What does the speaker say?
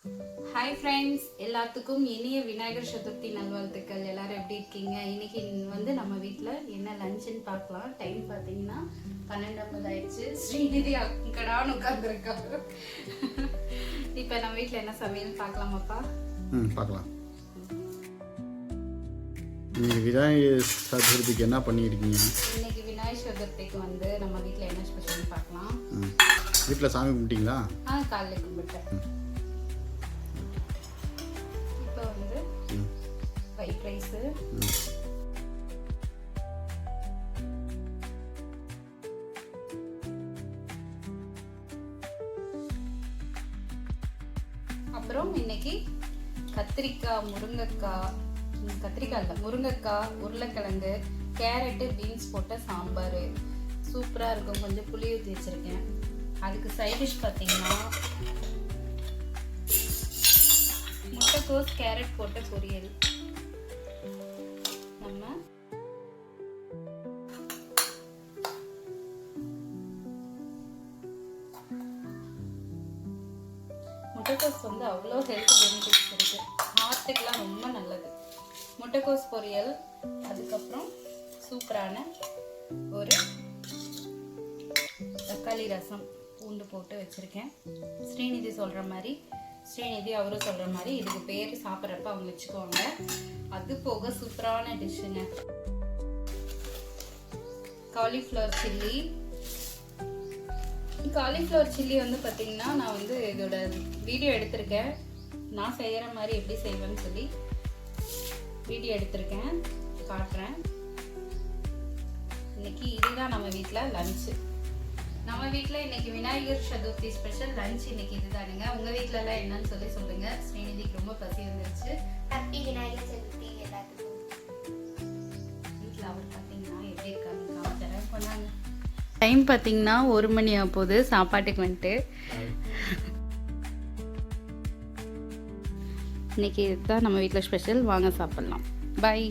Hi friends, எல்லாத்துக்கும் இனிய விநாயகர் சதுர்த்தி நல்வாழ்த்துக்கள். எல்லாரும் எப்படி இருக்கீங்க? இன்னைக்கு வந்து நம்ம வீட்டில் என்ன லஞ்சுன்னு பார்க்கலாம். டைம் பார்த்தீங்கன்னா 12:50 ஆயிடுச்சு. ஸ்ரீநிதி அங்கடான்னு உட்காந்துருக்காங்க. இப்போ நம்ம வீட்டில் என்ன சமையல் பார்க்கலாமாப்பா? பார்க்கலாம். இன்னைக்கு விநாயகர் சதுர்த்திக்கு என்ன பண்ணியிருக்கீங்க? இன்னைக்கு விநாயகர் சதுர்த்திக்கு வந்து நம்ம வீட்டில் என்ன ஸ்பெஷல்னு பார்க்கலாம். வீட்டில் சாமி கும்பிட்டீங்களா? காலையில் கும்பிட்டேன். ஒயிட் ரைஸ், அப்புறம் இன்னைக்கு கத்திரிக்காய், முருங்கைக்காய், உருளைக்கிழங்கு, கேரட்டு, பீன்ஸ் போட்ட சாம்பார் சூப்பராக இருக்கும். கொஞ்சம் புளி ஊற்றி வச்சிருக்கேன். அதுக்கு சைட் டிஷ் பார்த்தீங்கன்னா முட்டைக்கோஸ், கேரட் போட்ட பொரியல். நம்ம முட்டைக்கோஸ் வந்து அவ்வளோ ஹெல்த் பெனிஃபிட்ஸ் இருக்கு. ஹார்ட்டுக்கெலாம் ரொம்ப நல்லது. முட்டைக்கோஸ் பொரியல், அதுக்கப்புறம் சூப்பரான ஒரு தக்காளி ரசம் பூண்டு போட்டு வச்சுருக்கேன். ஸ்ரீநிதி சொல்கிற மாதிரி, அவரும் சொல்கிற மாதிரி இதுக்கு பேர் சாப்பிட்றப்ப அவங்க வச்சுக்குவாங்க. அது போக சூப்பரான டிஷ்ஷுங்க காலிஃப்ளவர் சில்லி. காலிஃப்ளவர் சில்லி வந்து பார்த்தீங்கன்னா நான் வந்து இதோட வீடியோ எடுத்திருக்கேன். நான் செய்கிற மாதிரி எப்படி செய்வேன்னு சொல்லி வீடியோ எடுத்திருக்கேன், காட்டுறேன். இன்னைக்கு இதுதான் நம்ம வீட்டில் லஞ்சு. நம்ம வீட்டில் இன்னைக்கு விநாயகர் சதுர்த்தி ஸ்பெஷல் லஞ்ச் இன்னைக்கு இதுதானுங்க. உங்கள் வீட்டிலலாம் என்னன்னு சொல்லி சொல்லுங்க. ஸ்ரீநிதிக்கு ரொம்ப பசி வந்துருச்சு. ஹாப்பி விநாயகர் சதுர்த்தி எல்லாத்துக்கும். வீட்டில் அவர் பார்த்தீங்கன்னா எப்படி இருக்காங்க காமிச்சறேன். கொண்டாங்க. டைம் பார்த்தீங்கன்னா 1 மணி ஆக போகுது. சாப்பாட்டுக்கு வந்துட்டு இன்னைக்கு இதுதான் நம்ம வீட்டில் ஸ்பெஷல். வாங்க சாப்பிட்லாம். பாய்.